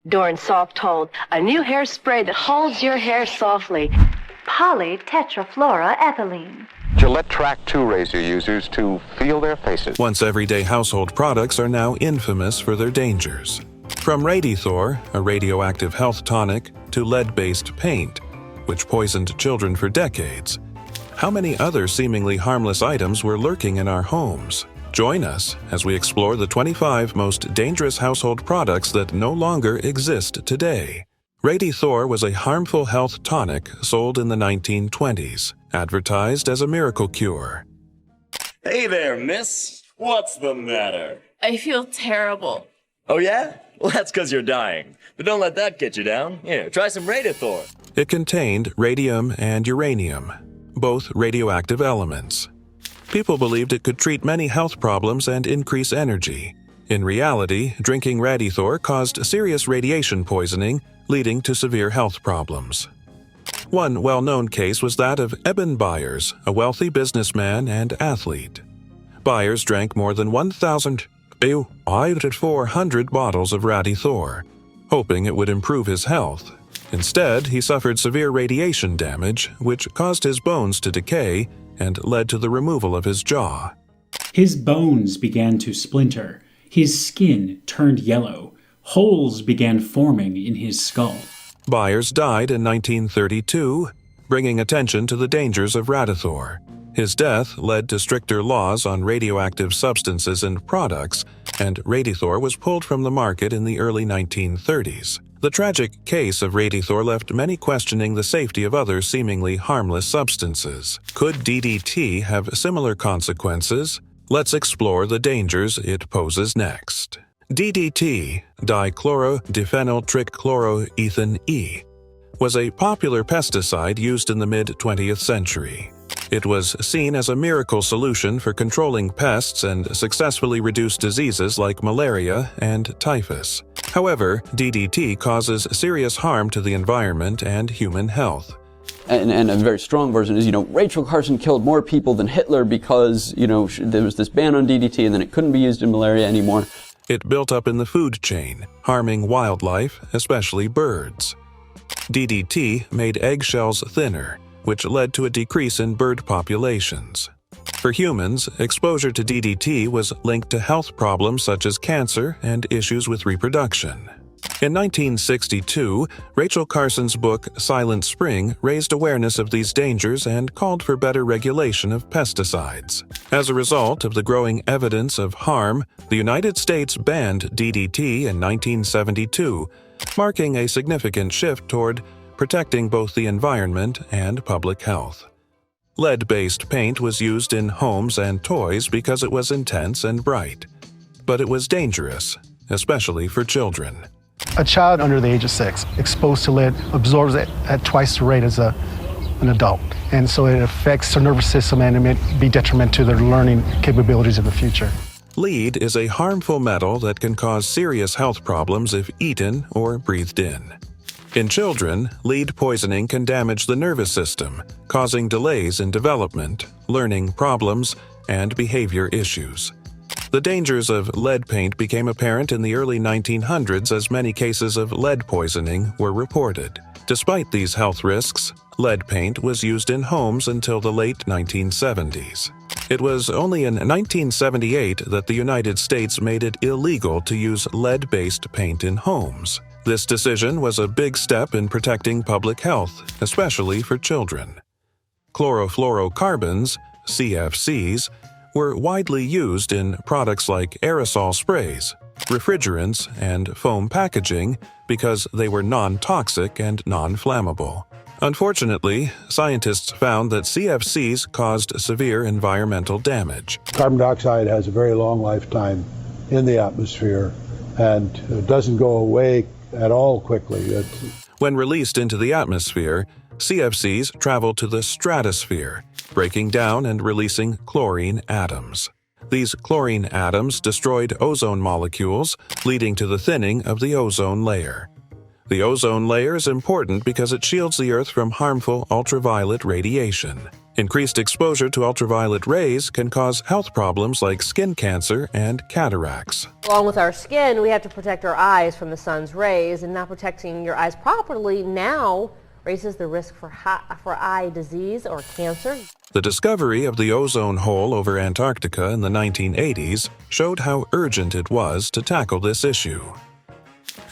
Dorn Soft Hold, a new hairspray that holds your hair softly. Polytetrafluoroethylene. Gillette Track 2 razor users to feel their faces. Once everyday household products are now infamous for their dangers. From Radithor, a radioactive health tonic, to lead-based paint, which poisoned children for decades. How many other seemingly harmless items were lurking in our homes? Join us as we explore the 25 most dangerous household products that no longer exist today. Radithor was a harmful health tonic sold in the 1920s, advertised as a miracle cure. Hey there, miss. What's the matter? I feel terrible. Oh yeah? Well, that's because you're dying. But don't let that get you down. Here, try some Radithor. It contained radium and uranium, both radioactive elements. People believed it could treat many health problems and increase energy. In reality, drinking Radithor caused serious radiation poisoning, leading to severe health problems. One well-known case was that of Eben Byers, a wealthy businessman and athlete. Byers drank more than 1,400 bottles of Radithor, hoping it would improve his health. Instead, he suffered severe radiation damage, which caused his bones to decay and led to the removal of his jaw. His bones began to splinter. His skin turned yellow. Holes began forming in his skull. Byers died in 1932, bringing attention to the dangers of Radithor. His death led to stricter laws on radioactive substances and products, and Radithor was pulled from the market in the early 1930s. The tragic case of Radithor left many questioning the safety of other seemingly harmless substances. Could DDT have similar consequences? Let's explore the dangers it poses next. DDT, dichlorodenphenotrichloroethan E, was a popular pesticide used in the mid-20th century. It was seen as a miracle solution for controlling pests and successfully reduced diseases like malaria and typhus. However, DDT causes serious harm to the environment and human health. And a very strong version is, Rachel Carson killed more people than Hitler because, there was this ban on DDT and then it couldn't be used in malaria anymore. It built up in the food chain, harming wildlife, especially birds. DDT made eggshells thinner, which led to a decrease in bird populations. For humans, exposure to DDT was linked to health problems such as cancer and issues with reproduction. In 1962, Rachel Carson's book Silent Spring raised awareness of these dangers and called for better regulation of pesticides. As a result of the growing evidence of harm, the United States banned DDT in 1972, marking a significant shift toward protecting both the environment and public health. Lead-based paint was used in homes and toys because it was intense and bright. But it was dangerous, especially for children. A child under the age of 6 exposed to lead absorbs it at twice the rate as an adult. And so it affects their nervous system and it may be detrimental to their learning capabilities in the future. Lead is a harmful metal that can cause serious health problems if eaten or breathed in. In children, lead poisoning can damage the nervous system, causing delays in development, learning problems, and behavior issues. The dangers of lead paint became apparent in the early 1900s as many cases of lead poisoning were reported. Despite these health risks, lead paint was used in homes until the late 1970s. It was only in 1978 that the United States made it illegal to use lead-based paint in homes. This decision was a big step in protecting public health, especially for children. Chlorofluorocarbons, CFCs, were widely used in products like aerosol sprays, refrigerants, and foam packaging because they were non-toxic and non-flammable. Unfortunately, scientists found that CFCs caused severe environmental damage. Carbon dioxide has a very long lifetime in the atmosphere and it doesn't go away at all quickly. When released into the atmosphere, CFCs travel to the stratosphere, breaking down and releasing chlorine atoms. These chlorine atoms destroyed ozone molecules, leading to the thinning of the ozone layer. The ozone layer is important because it shields the Earth from harmful ultraviolet radiation. Increased exposure to ultraviolet rays can cause health problems like skin cancer and cataracts. Along with our skin, we have to protect our eyes from the sun's rays, and not protecting your eyes properly now raises the risk for eye disease or cancer. The discovery of the ozone hole over Antarctica in the 1980s showed how urgent it was to tackle this issue.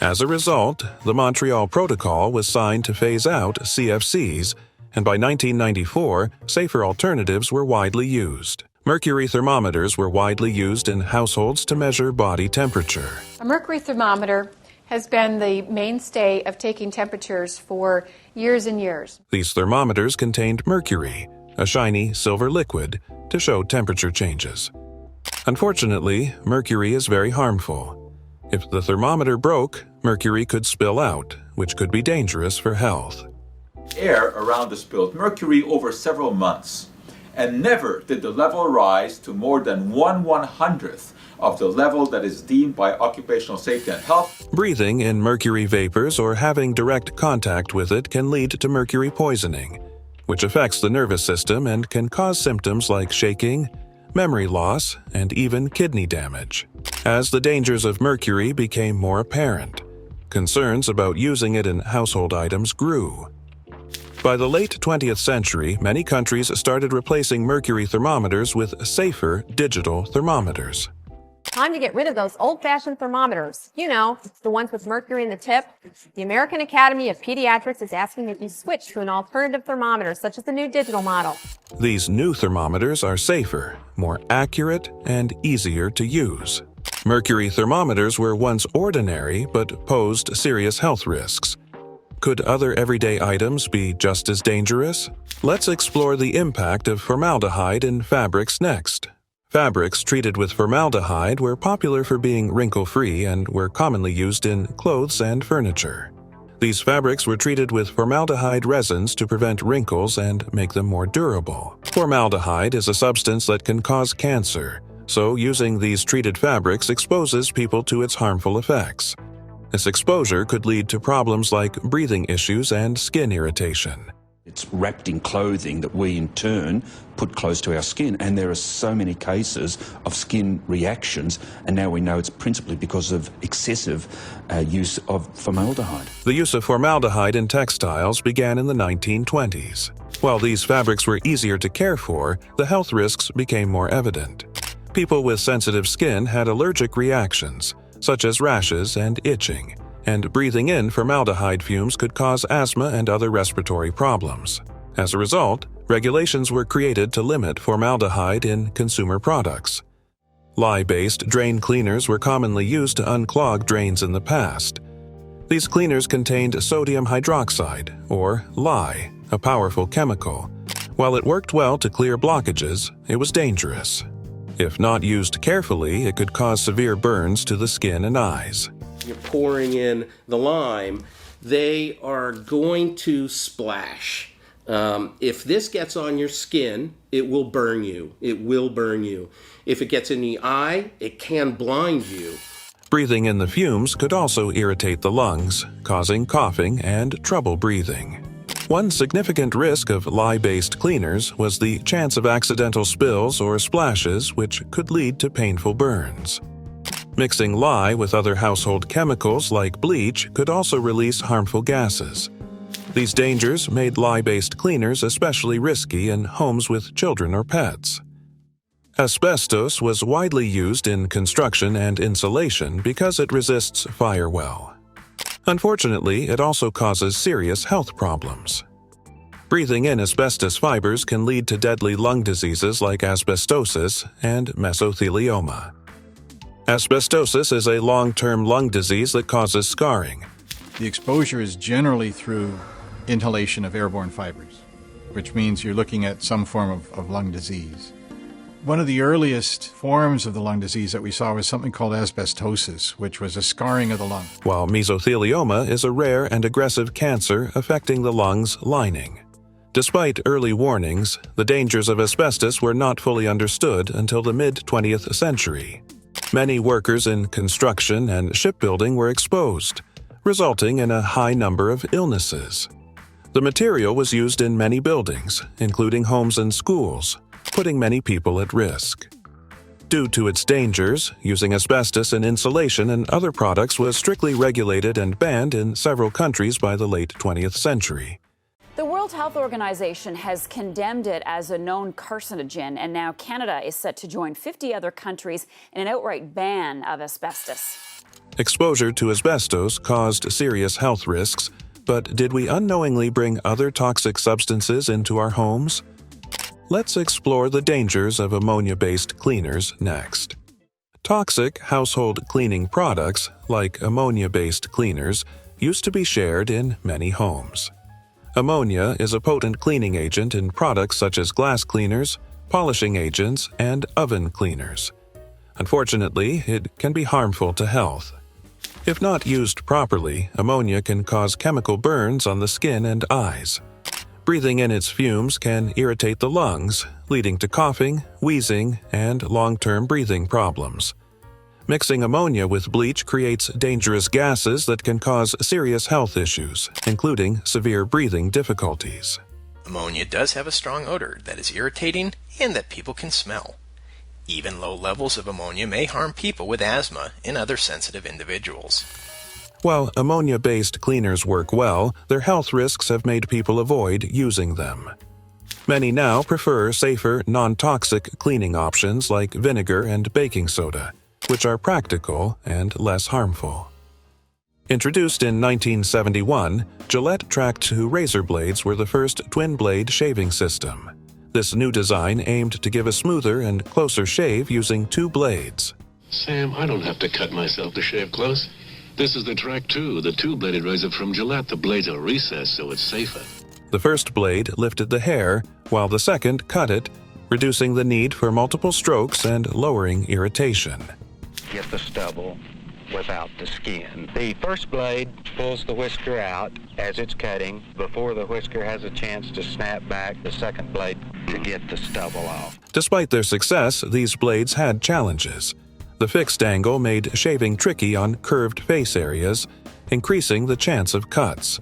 As a result, the Montreal Protocol was signed to phase out CFCs, and by 1994, safer alternatives were widely used. Mercury thermometers were widely used in households to measure body temperature. A mercury thermometer has been the mainstay of taking temperatures for years and years. These thermometers contained mercury, a shiny silver liquid, to show temperature changes. Unfortunately, mercury is very harmful. If the thermometer broke, mercury could spill out, which could be dangerous for health. Air around the spilled mercury over several months, and never did the level rise to more than 1/100th of the level that is deemed by Occupational Safety and Health. Breathing in mercury vapors or having direct contact with it can lead to mercury poisoning, which affects the nervous system and can cause symptoms like shaking, memory loss, and even kidney damage. As the dangers of mercury became more apparent, concerns about using it in household items grew. By the late 20th century, many countries started replacing mercury thermometers with safer digital thermometers. Time to get rid of those old-fashioned thermometers. You know, the ones with mercury in the tip. The American Academy of Pediatrics is asking that you switch to an alternative thermometer, such as the new digital model. These new thermometers are safer, more accurate, and easier to use. Mercury thermometers were once ordinary but posed serious health risks. Could other everyday items be just as dangerous? Let's explore the impact of formaldehyde in fabrics next. Fabrics treated with formaldehyde were popular for being wrinkle-free and were commonly used in clothes and furniture. These fabrics were treated with formaldehyde resins to prevent wrinkles and make them more durable. Formaldehyde is a substance that can cause cancer, so using these treated fabrics exposes people to its harmful effects. This exposure could lead to problems like breathing issues and skin irritation. It's wrapped in clothing that we in turn put close to our skin, and there are so many cases of skin reactions, and now we know it's principally because of excessive use of formaldehyde. The use of formaldehyde in textiles began in the 1920s. While these fabrics were easier to care for, the health risks became more evident. People with sensitive skin had allergic reactions, such as rashes and itching, and breathing in formaldehyde fumes could cause asthma and other respiratory problems. As a result, regulations were created to limit formaldehyde in consumer products. Lye-based drain cleaners were commonly used to unclog drains in the past. These cleaners contained sodium hydroxide, or lye, a powerful chemical. While it worked well to clear blockages, it was dangerous. If not used carefully, it could cause severe burns to the skin and eyes. You're pouring in the lime, they are going to splash. If this gets on your skin, it will burn you. It will burn you. If it gets in the eye, it can blind you. Breathing in the fumes could also irritate the lungs, causing coughing and trouble breathing. One significant risk of lye-based cleaners was the chance of accidental spills or splashes, which could lead to painful burns. Mixing lye with other household chemicals like bleach could also release harmful gases. These dangers made lye-based cleaners especially risky in homes with children or pets. Asbestos was widely used in construction and insulation because it resists fire well. Unfortunately, it also causes serious health problems. Breathing in asbestos fibers can lead to deadly lung diseases like asbestosis and mesothelioma. Asbestosis is a long-term lung disease that causes scarring. The exposure is generally through inhalation of airborne fibers, which means you're looking at some form of lung disease. One of the earliest forms of the lung disease that we saw was something called asbestosis, which was a scarring of the lung. While mesothelioma is a rare and aggressive cancer affecting the lung's lining. Despite early warnings, the dangers of asbestos were not fully understood until the mid-20th century. Many workers in construction and shipbuilding were exposed, resulting in a high number of illnesses. The material was used in many buildings, including homes and schools, putting many people at risk. Due to its dangers, using asbestos in insulation and other products was strictly regulated and banned in several countries by the late 20th century. The World Health Organization has condemned it as a known carcinogen, and now Canada is set to join 50 other countries in an outright ban of asbestos. Exposure to asbestos caused serious health risks, but did we unknowingly bring other toxic substances into our homes? Let's explore the dangers of ammonia-based cleaners next. Toxic household cleaning products, like ammonia-based cleaners, used to be shared in many homes. Ammonia is a potent cleaning agent in products such as glass cleaners, polishing agents, and oven cleaners. Unfortunately, it can be harmful to health. If not used properly, ammonia can cause chemical burns on the skin and eyes. Breathing in its fumes can irritate the lungs, leading to coughing, wheezing, and long-term breathing problems. Mixing ammonia with bleach creates dangerous gases that can cause serious health issues, including severe breathing difficulties. Ammonia does have a strong odor that is irritating and that people can smell. Even low levels of ammonia may harm people with asthma and other sensitive individuals. While ammonia-based cleaners work well, their health risks have made people avoid using them. Many now prefer safer, non-toxic cleaning options like vinegar and baking soda, which are practical and less harmful. Introduced in 1971, Gillette Track 2 razor blades were the first twin-blade shaving system. This new design aimed to give a smoother and closer shave using two blades. Sam, I don't have to cut myself to shave close. This is the Track 2, the two-bladed razor from Gillette. The blades are recessed, so it's safer. The first blade lifted the hair, while the second cut it, reducing the need for multiple strokes and lowering irritation. Get the stubble without the skin. The first blade pulls the whisker out as it's cutting. Before the whisker has a chance to snap back, the second blade to get the stubble off. Despite their success, these blades had challenges. The fixed angle made shaving tricky on curved face areas, increasing the chance of cuts.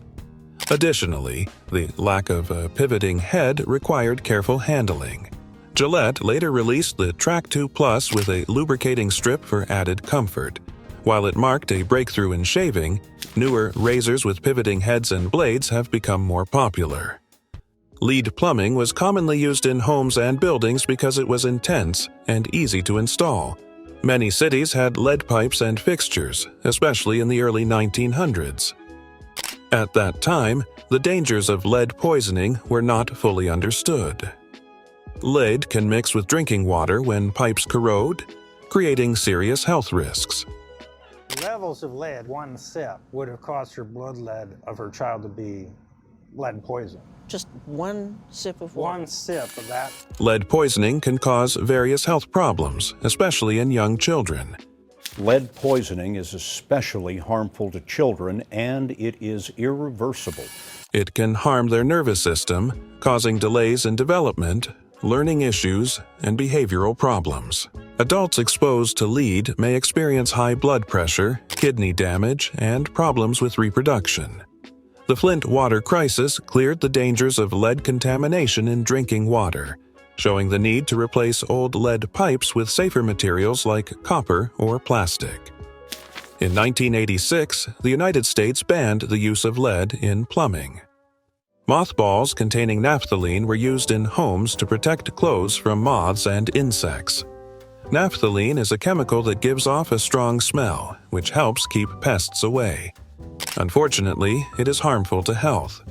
Additionally, the lack of a pivoting head required careful handling. Gillette later released the Track 2 Plus with a lubricating strip for added comfort. While it marked a breakthrough in shaving, newer razors with pivoting heads and blades have become more popular. Lead plumbing was commonly used in homes and buildings because it was intense and easy to install. Many cities had lead pipes and fixtures, especially in the early 1900s. At that time, the dangers of lead poisoning were not fully understood. Lead can mix with drinking water when pipes corrode, creating serious health risks. Levels of lead, one sip, would have caused her blood lead of her child to be lead poisoned. Just one sip of water? One sip of that. Lead poisoning can cause various health problems, especially in young children. Lead poisoning is especially harmful to children, and it is irreversible. It can harm their nervous system, causing delays in development, learning issues, and behavioral problems. Adults exposed to lead may experience high blood pressure, kidney damage, and problems with reproduction. The Flint water crisis cleared the dangers of lead contamination in drinking water, showing the need to replace old lead pipes with safer materials like copper or plastic. In 1986, the United States banned the use of lead in plumbing. Mothballs containing naphthalene were used in homes to protect clothes from moths and insects. Naphthalene is a chemical that gives off a strong smell, which helps keep pests away. Unfortunately, it is harmful to health.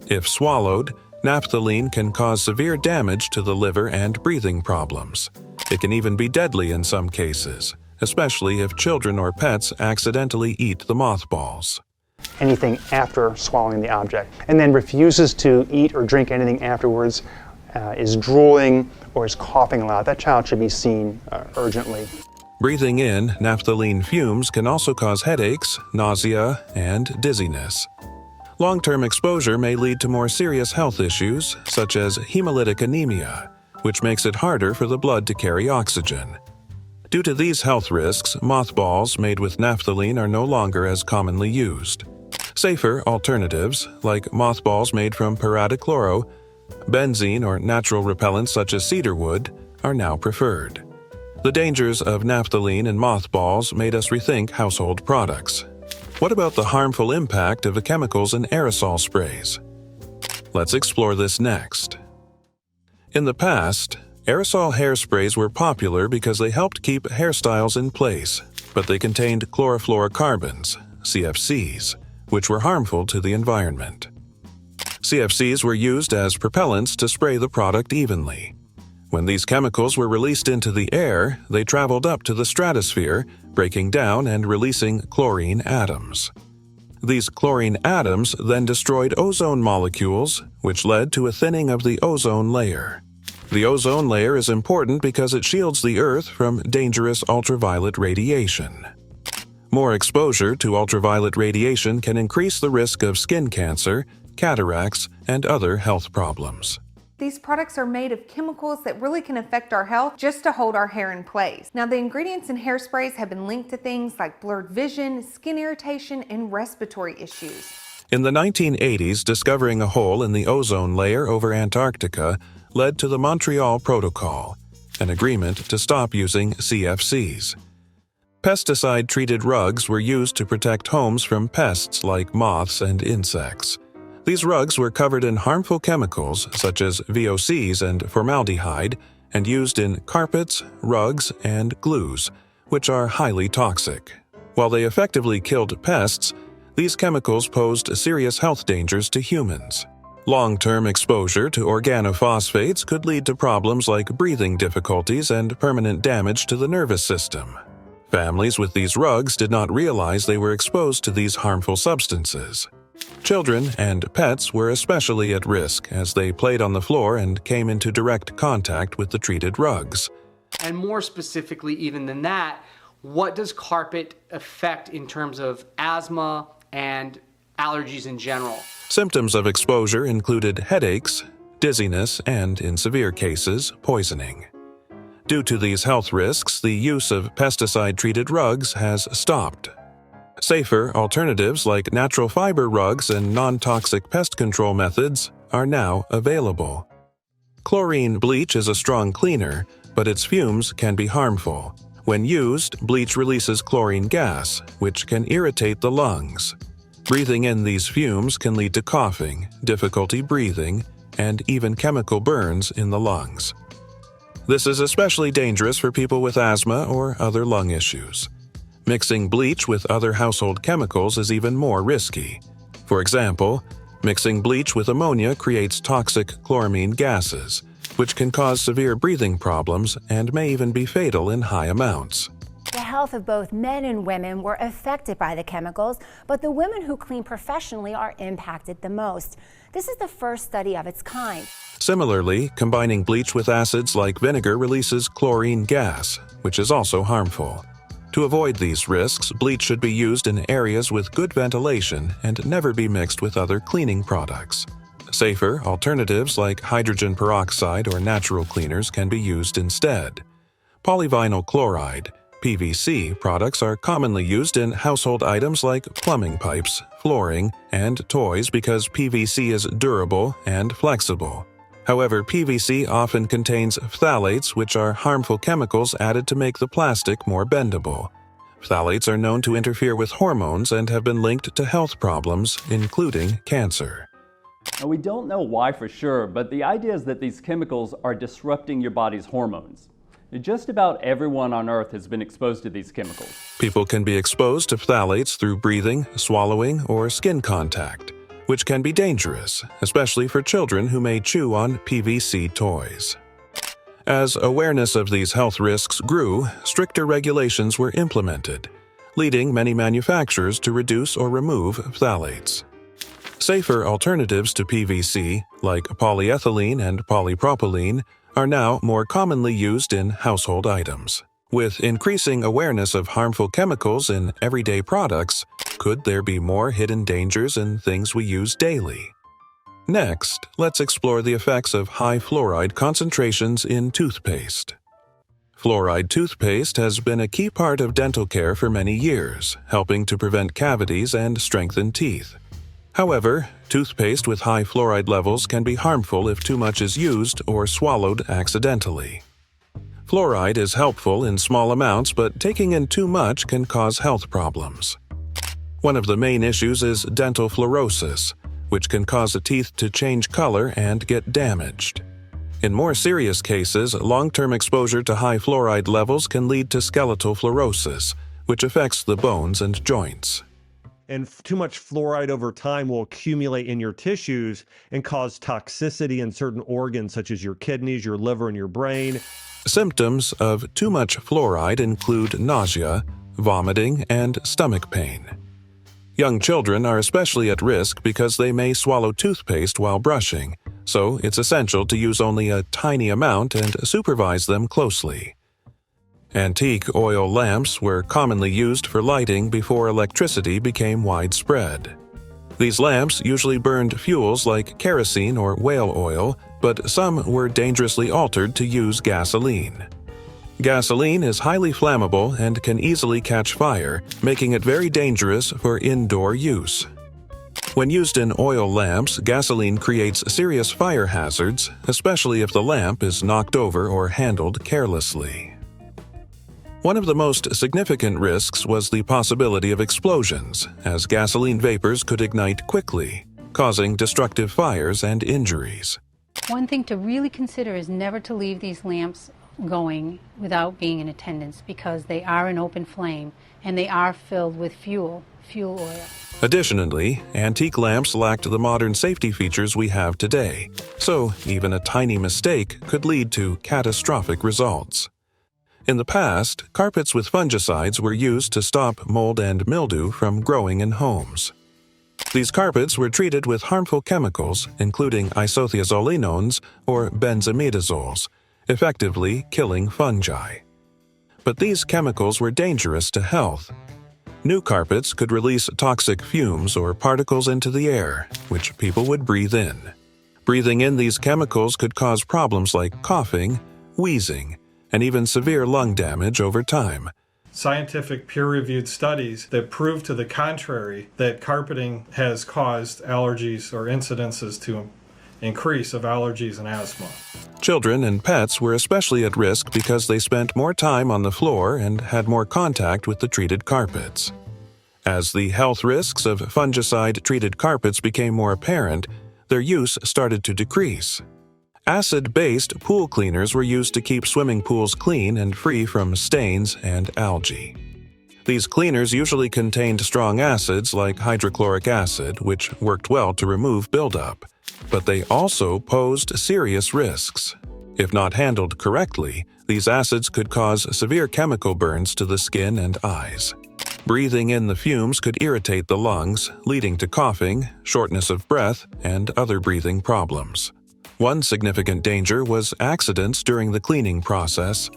If swallowed, naphthalene can cause severe damage to the liver and breathing problems. It can even be deadly in some cases, especially if children or pets accidentally eat the mothballs. Anything after swallowing the object, and then refuses to eat or drink anything afterwards, is drooling or is coughing a lot, that child should be seen urgently. Breathing in naphthalene fumes can also cause headaches, nausea, and dizziness. Long-term exposure may lead to more serious health issues, such as hemolytic anemia, which makes it harder for the blood to carry oxygen. Due to these health risks, mothballs made with naphthalene are no longer as commonly used. Safer alternatives, like mothballs made from paradichloro, benzene, or natural repellents such as cedarwood, are now preferred. The dangers of naphthalene in mothballs made us rethink household products. What about the harmful impact of the chemicals in aerosol sprays? Let's explore this next. In the past, aerosol hairsprays were popular because they helped keep hairstyles in place, but they contained chlorofluorocarbons, CFCs, which were harmful to the environment. CFCs were used as propellants to spray the product evenly. When these chemicals were released into the air, they traveled up to the stratosphere, breaking down and releasing chlorine atoms. These chlorine atoms then destroyed ozone molecules, which led to a thinning of the ozone layer. The ozone layer is important because it shields the Earth from dangerous ultraviolet radiation. More exposure to ultraviolet radiation can increase the risk of skin cancer, cataracts, and other health problems. These products are made of chemicals that really can affect our health just to hold our hair in place. Now, the ingredients in hairsprays have been linked to things like blurred vision, skin irritation, and respiratory issues. In the 1980s, discovering a hole in the ozone layer over Antarctica led to the Montreal Protocol, an agreement to stop using CFCs. Pesticide-treated rugs were used to protect homes from pests like moths and insects. These rugs were covered in harmful chemicals such as VOCs and formaldehyde and used in carpets, rugs, and glues, which are highly toxic. While they effectively killed pests, these chemicals posed serious health dangers to humans. Long-term exposure to organophosphates could lead to problems like breathing difficulties and permanent damage to the nervous system. Families with these rugs did not realize they were exposed to these harmful substances. Children and pets were especially at risk as they played on the floor and came into direct contact with the treated rugs. And more specifically even than that, what does carpet affect in terms of asthma and allergies in general? Symptoms of exposure included headaches, dizziness, and, in severe cases, poisoning. Due to these health risks, the use of pesticide-treated rugs has stopped. Safer alternatives like natural fiber rugs and non-toxic pest control methods are now available. Chlorine bleach is a strong cleaner, but its fumes can be harmful. When used, bleach releases chlorine gas, which can irritate the lungs. Breathing in these fumes can lead to coughing, difficulty breathing, and even chemical burns in the lungs. This is especially dangerous for people with asthma or other lung issues. Mixing bleach with other household chemicals is even more risky. For example, mixing bleach with ammonia creates toxic chloramine gases, which can cause severe breathing problems and may even be fatal in high amounts. The health of both men and women were affected by the chemicals, but the women who clean professionally are impacted the most. This is the first study of its kind. Similarly, combining bleach with acids like vinegar releases chlorine gas, which is also harmful. To avoid these risks, bleach should be used in areas with good ventilation and never be mixed with other cleaning products. Safer alternatives like hydrogen peroxide or natural cleaners can be used instead. Polyvinyl chloride, PVC, products are commonly used in household items like plumbing pipes, flooring, and toys because PVC is durable and flexible. However, PVC often contains phthalates, which are harmful chemicals added to make the plastic more bendable. Phthalates are known to interfere with hormones and have been linked to health problems, including cancer. Now, we don't know why for sure, but the idea is that these chemicals are disrupting your body's hormones. Just about everyone on Earth has been exposed to these chemicals. People can be exposed to phthalates through breathing, swallowing, or skin contact, which can be dangerous, especially for children who may chew on PVC toys. As awareness of these health risks grew, stricter regulations were implemented, leading many manufacturers to reduce or remove phthalates. Safer alternatives to PVC, like polyethylene and polypropylene, are now more commonly used in household items. With increasing awareness of harmful chemicals in everyday products, could there be more hidden dangers in things we use daily? Next, let's explore the effects of high fluoride concentrations in toothpaste. Fluoride toothpaste has been a key part of dental care for many years, helping to prevent cavities and strengthen teeth. However, toothpaste with high fluoride levels can be harmful if too much is used or swallowed accidentally. Fluoride is helpful in small amounts, but taking in too much can cause health problems. One of the main issues is dental fluorosis, which can cause the teeth to change color and get damaged. In more serious cases, long-term exposure to high fluoride levels can lead to skeletal fluorosis, which affects the bones and joints. And too much fluoride over time will accumulate in your tissues and cause toxicity in certain organs such as your kidneys, your liver, and your brain. Symptoms of too much fluoride include nausea, vomiting, and stomach pain. Young children are especially at risk because they may swallow toothpaste while brushing, so it's essential to use only a tiny amount and supervise them closely. Antique oil lamps were commonly used for lighting before electricity became widespread. These lamps usually burned fuels like kerosene or whale oil, but some were dangerously altered to use gasoline. Gasoline is highly flammable and can easily catch fire, making it very dangerous for indoor use. When used in oil lamps, gasoline creates serious fire hazards, especially if the lamp is knocked over or handled carelessly. One of the most significant risks was the possibility of explosions, as gasoline vapors could ignite quickly, causing destructive fires and injuries. One thing to really consider is never to leave these lamps going without being in attendance, because they are an open flame and they are filled with fuel oil. Additionally, antique lamps lacked the modern safety features we have today, so even a tiny mistake could lead to catastrophic results. In the past, carpets with fungicides were used to stop mold and mildew from growing in homes. These carpets were treated with harmful chemicals, including isothiazolinones or benzimidazoles, effectively killing fungi. But these chemicals were dangerous to health. New carpets could release toxic fumes or particles into the air, which people would breathe in. Breathing in these chemicals could cause problems like coughing, wheezing, and even severe lung damage over time. Scientific peer-reviewed studies that prove to the contrary that carpeting has caused allergies or incidences to increase of allergies and asthma. Children and pets were especially at risk because they spent more time on the floor and had more contact with the treated carpets. As the health risks of fungicide-treated carpets became more apparent, their use started to decrease. Acid-based pool cleaners were used to keep swimming pools clean and free from stains and algae. These cleaners usually contained strong acids like hydrochloric acid, which worked well to remove buildup. But they also posed serious risks. If not handled correctly, these acids could cause severe chemical burns to the skin and eyes. Breathing in the fumes could irritate the lungs, leading to coughing, shortness of breath, and other breathing problems. One significant danger was accidents during the cleaning process.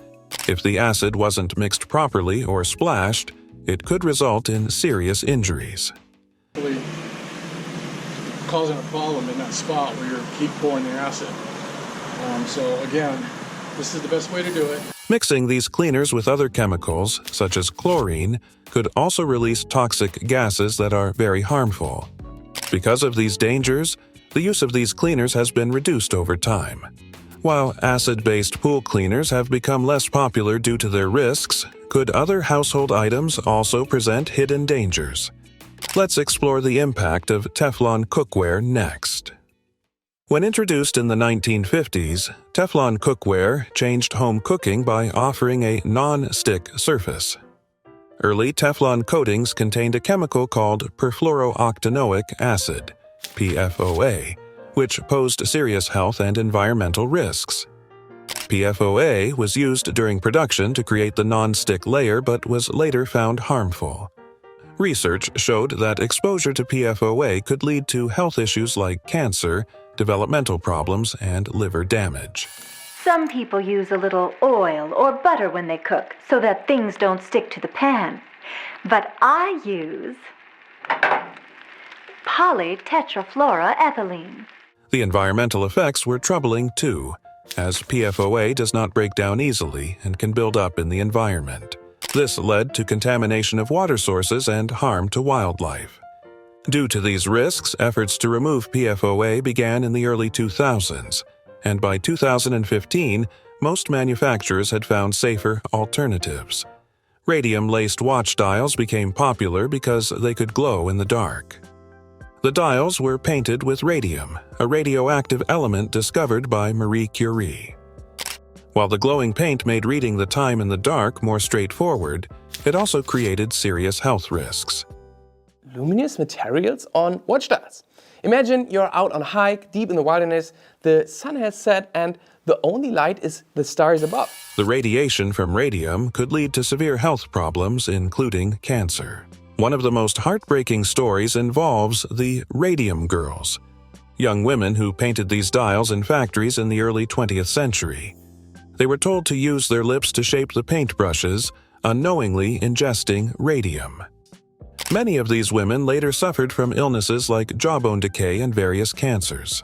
If the acid wasn't mixed properly or splashed, it could result in serious injuries. Causing a problem in that spot where you keep pouring the acid. So again, this is the best way to do it. Mixing these cleaners with other chemicals, such as chlorine, could also release toxic gases that are very harmful. Because of these dangers, the use of these cleaners has been reduced over time. While acid-based pool cleaners have become less popular due to their risks, could other household items also present hidden dangers? Let's explore the impact of Teflon cookware next. When introduced in the 1950s, Teflon cookware changed home cooking by offering a non-stick surface. Early Teflon coatings contained a chemical called perfluorooctanoic acid, PFOA, which posed serious health and environmental risks. PFOA was used during production to create the non-stick layer but was later found harmful. Research showed that exposure to PFOA could lead to health issues like cancer, developmental problems, and liver damage. Some people use a little oil or butter when they cook so that things don't stick to the pan. But I use polytetrafluoroethylene. The environmental effects were troubling too, as PFOA does not break down easily and can build up in the environment. This led to contamination of water sources and harm to wildlife. Due to these risks, efforts to remove PFOA began in the early 2000s, and by 2015, most manufacturers had found safer alternatives. Radium-laced watch dials became popular because they could glow in the dark. The dials were painted with radium, a radioactive element discovered by Marie Curie. While the glowing paint made reading the time in the dark more straightforward, it also created serious health risks. Luminous materials on watch dials. Imagine you're out on a hike deep in the wilderness, the sun has set, and the only light is the stars above. The radiation from radium could lead to severe health problems, including cancer. One of the most heartbreaking stories involves the Radium Girls, young women who painted these dials in factories in the early 20th century. They were told to use their lips to shape the paintbrushes, unknowingly ingesting radium. Many of these women later suffered from illnesses like jawbone decay and various cancers.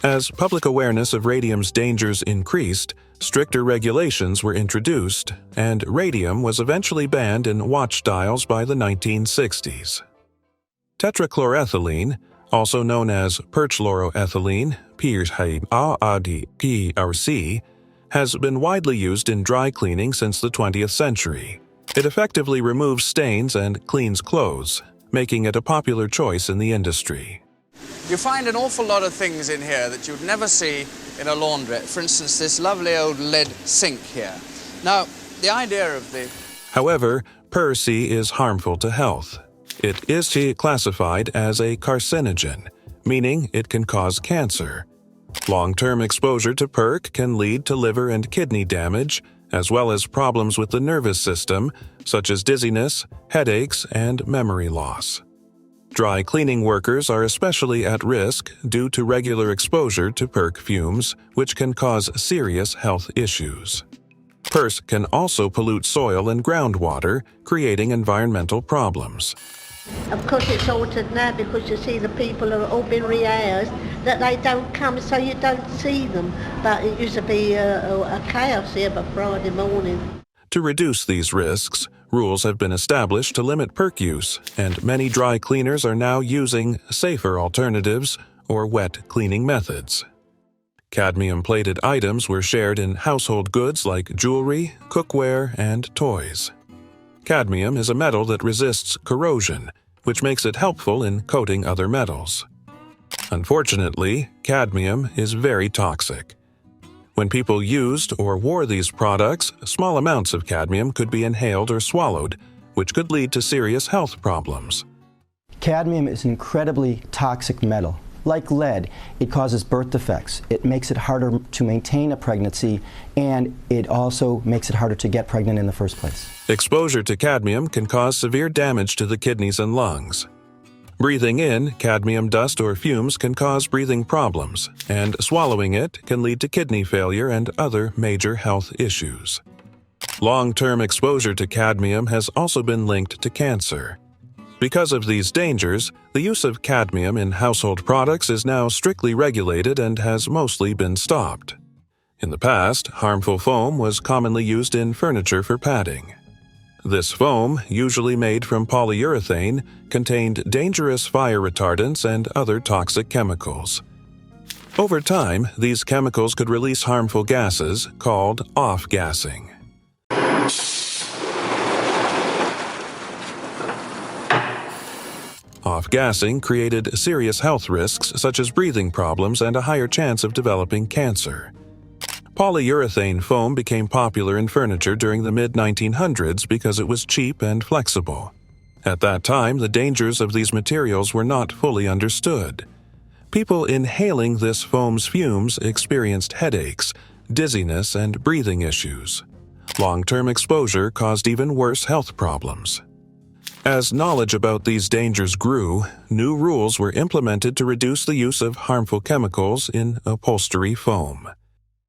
As public awareness of radium's dangers increased, stricter regulations were introduced, and radium was eventually banned in watch dials by the 1960s. Tetrachloroethylene, also known as perchloroethylene, PRC, has been widely used in dry cleaning since the 20th century. It effectively removes stains and cleans clothes, making it a popular choice in the industry. You find an awful lot of things in here that you'd never see in a laundrette. For instance, this lovely old lead sink here. Now, the idea of the... However, PRC is harmful to health. It is classified as a carcinogen, meaning it can cause cancer. Long-term exposure to PERC can lead to liver and kidney damage, as well as problems with the nervous system, such as dizziness, headaches, and memory loss. Dry cleaning workers are especially at risk due to regular exposure to PERC fumes, which can cause serious health issues. PERC can also pollute soil and groundwater, creating environmental problems. Of course it's altered now because you see the people have all been rehoused, that they don't come so you don't see them. But it used to be a chaos here by Friday morning. To reduce these risks, rules have been established to limit PERC use, and many dry cleaners are now using safer alternatives or wet cleaning methods. Cadmium-plated items were shared in household goods like jewelry, cookware, and toys. Cadmium is a metal that resists corrosion, which makes it helpful in coating other metals. Unfortunately, cadmium is very toxic. When people used or wore these products, small amounts of cadmium could be inhaled or swallowed, which could lead to serious health problems. Cadmium is an incredibly toxic metal. Like lead, it causes birth defects. It makes it harder to maintain a pregnancy, and it also makes it harder to get pregnant in the first place. Exposure to cadmium can cause severe damage to the kidneys and lungs. Breathing in cadmium dust or fumes can cause breathing problems, and swallowing it can lead to kidney failure and other major health issues. Long-term exposure to cadmium has also been linked to cancer. Because of these dangers, the use of cadmium in household products is now strictly regulated and has mostly been stopped. In the past, harmful foam was commonly used in furniture for padding. This foam, usually made from polyurethane, contained dangerous fire retardants and other toxic chemicals. Over time, these chemicals could release harmful gases called off-gassing. Off-gassing created serious health risks such as breathing problems and a higher chance of developing cancer. Polyurethane foam became popular in furniture during the mid-1900s because it was cheap and flexible. At that time, the dangers of these materials were not fully understood. People inhaling this foam's fumes experienced headaches, dizziness, and breathing issues. Long-term exposure caused even worse health problems. As knowledge about these dangers grew, new rules were implemented to reduce the use of harmful chemicals in upholstery foam.